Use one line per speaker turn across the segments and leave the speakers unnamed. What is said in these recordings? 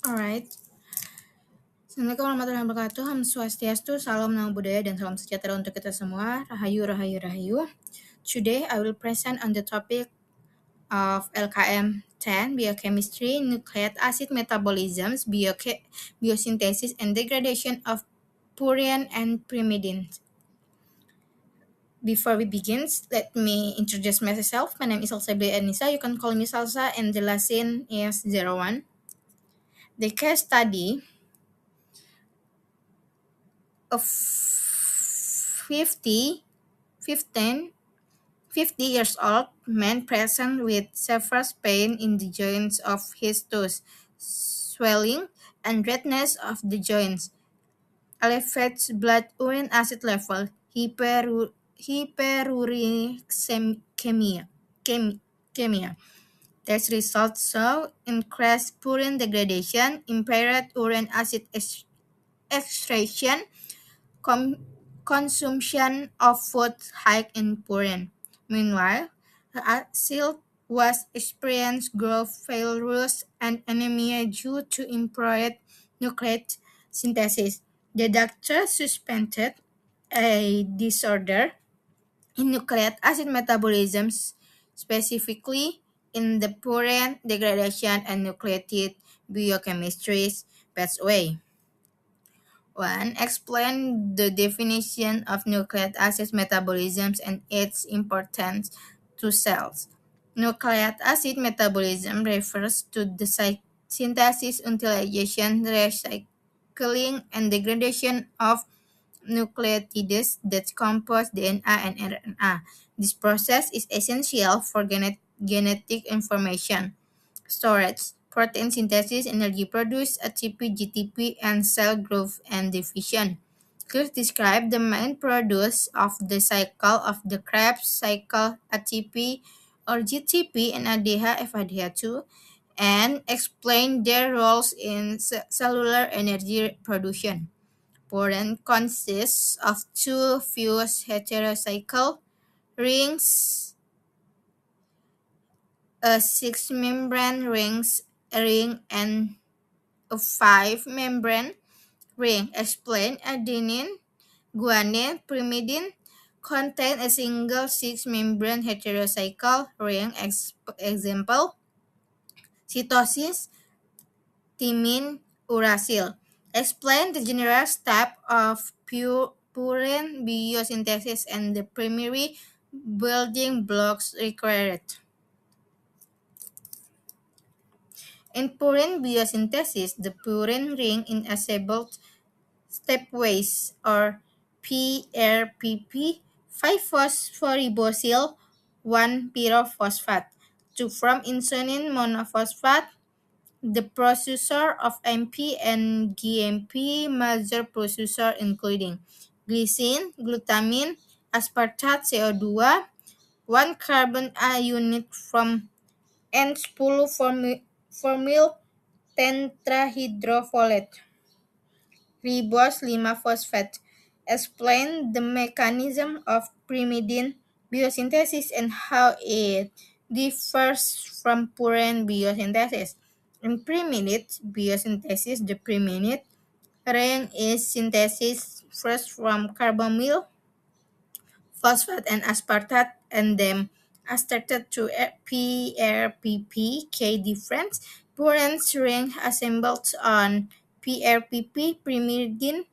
Alright. Assalamualaikum warahmatullahi wabarakatuh. Ham Swastiastu, salam nama budaya dan salam sejahtera untuk kita semua. Rahayu, rahayu, rahayu. Today I will present on the topic of LKM 10, biochemistry, nucleic acid metabolisms, biosynthesis, and degradation of purine and pyrimidines. Before we begin, let me introduce myself. My name is Salsa Anissa. You can call me Salsa, and the lesson is 01. The case study of 50 years old man present with severe pain in the joints of his toes, swelling and redness of the joints, elevates blood urine acid level, hyperuricemia. Test results show increased purine degradation, impaired urine acid extraction, consumption of food high in purine. Meanwhile, the acid was experienced growth failures and anemia due to impaired nucleic synthesis. The doctor suspected a disorder in nucleic acid metabolism, specifically in the purine degradation and nucleotide biochemistry's pathway. 1. Explain the definition of nucleic acid metabolism and its importance to cells. Nucleic acid metabolism refers to the synthesis, utilization, recycling, and degradation of nucleotides that compose DNA and RNA. This process is essential for genetic information storage, protein synthesis, energy produce, ATP, GTP, and cell growth and division. Could describe the main products of the cycle of the Krebs cycle, ATP or GTP and ADH, FADH2, and explain their roles in cellular energy production. Purine consists of two fused heterocycle rings, a 6-membrane ring and a 5-membrane ring. Explain adenine, guanine, pyrimidine contain a single 6-membrane heterocycle ring. Example, cytosis, thymine, uracil. Explain the general step of purine biosynthesis and the primary building blocks required. In purine biosynthesis, the purine ring is assembled stepwise or PRPP, 5-phosphoribosyl, 1-pyrophosphate, to form insulin monophosphate. The precursor of MP and GMP major precursor including glycine, glutamine, aspartate CO2, 1 carbon A unit from N10 formyl tetrahydrofolate, ribose 5-phosphate. Explain the mechanism of pyrimidine biosynthesis and how it differs from purine biosynthesis. In pyrimidine biosynthesis, the pyrimidine ring is synthesized first from carbonyl, phosphate, and aspartate, and then asserted to PRPP. K difference. Purine ring assembled on PRPP, pyrimidine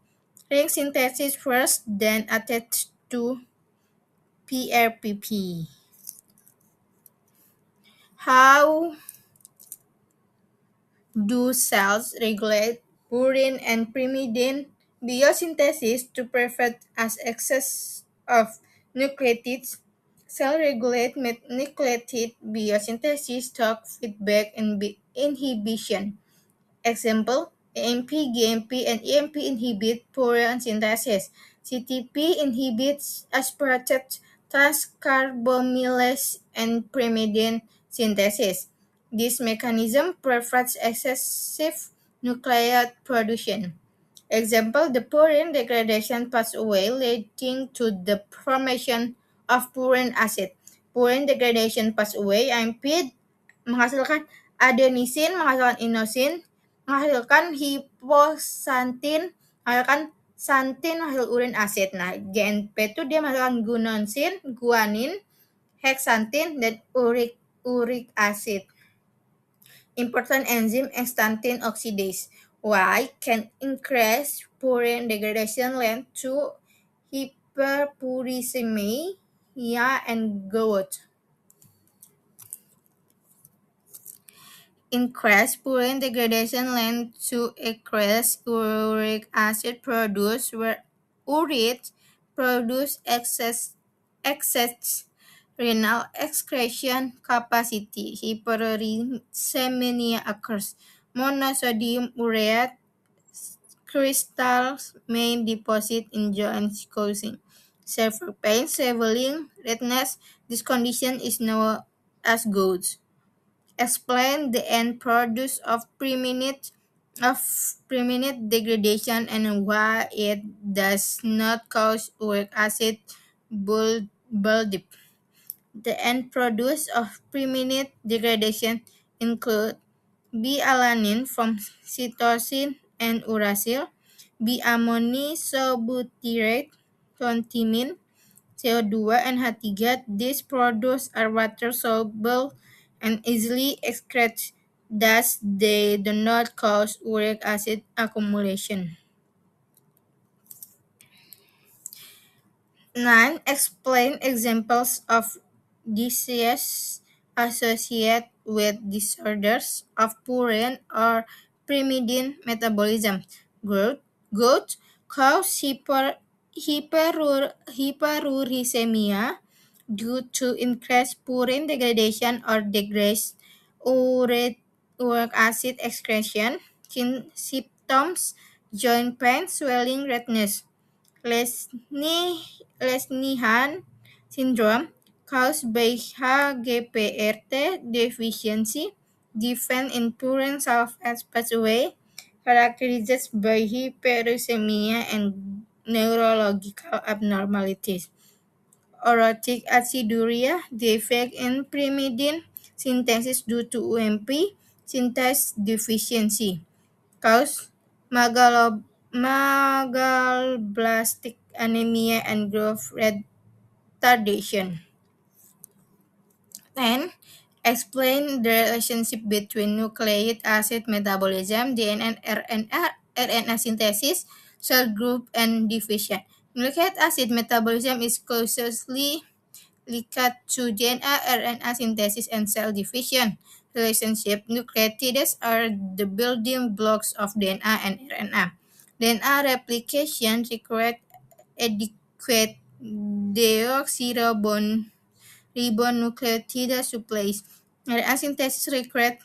ring synthesis first, then attached to PRPP. How do cells regulate purine and pyrimidine biosynthesis to prevent excess of nucleotides? Cell regulate nucleotide biosynthesis through feedback inhibition. Example, AMP, GMP, and EMP inhibit purine synthesis. CTP inhibits aspartate transcarbamylase and pyrimidine synthesis. This mechanism prevents excessive nucleotide production. Example, the purine degradation pathway leading to the formation of purine acid. Purine degradation pass away, AMP menghasilkan adenisin, menghasilkan inosin, menghasilkan hiposantin, menghasilkan santin, menghasilkan urin asid. Nah, GNP itu dia menghasilkan guanosin, guanin, heksantin, dan uric acid. Important enzyme xanthine oxidase. Why can increase purine degradation lead to hyperuricemia and gout? Increased purine degradation leads to increased uric acid produced where urate produce excess renal excretion capacity. Hyperuricemia occurs. Monosodium urate crystals may deposit in joints causing severe pain, swelling, redness. This condition is known as gout. Explain the end product of preminent degradation and why it does not cause uric acid buildup. The end products of preminent degradation include B-alanine from cytosine and uracil, B-ammonisobutyrate from thymine, CO2 and H3. These products are water-soluble and easily excreted, thus they do not cause uric acid accumulation. 9. Explain examples of diseases associated with disorders of purine or pyrimidine metabolism. Gout cause hyperuricemia due to increased purine degradation or decreased uric acid excretion. Symptoms: joint pain, swelling, redness. Lesnihan syndrome caused by HGPRT deficiency, defense in purine sulfate pathway, characterized by hyperuricemia and neurological abnormalities. Orotic aciduria, defect in pyrimidine synthesis due to UMP synthase deficiency, cause megaloblastic anemia and growth retardation. 10. Explain the relationship between nucleic acid metabolism, DNA and RNA synthesis, cell group, and division. Nucleic acid metabolism is closely linked to DNA, RNA synthesis, and cell division. Relationship: nucleotides are the building blocks of DNA and RNA. DNA replication requires adequate deoxyribonucleotide supplies. RNA synthesis requires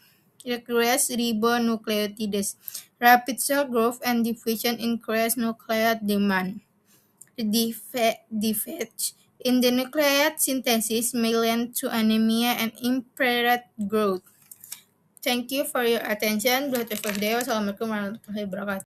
ribonucleotides. Rapid cell growth and division increase nucleotide demand. Defects in the nucleotide synthesis may lead to anemia and impaired growth. Thank you for your attention. Wassalamualaikum warahmatullahi wabarakatuh.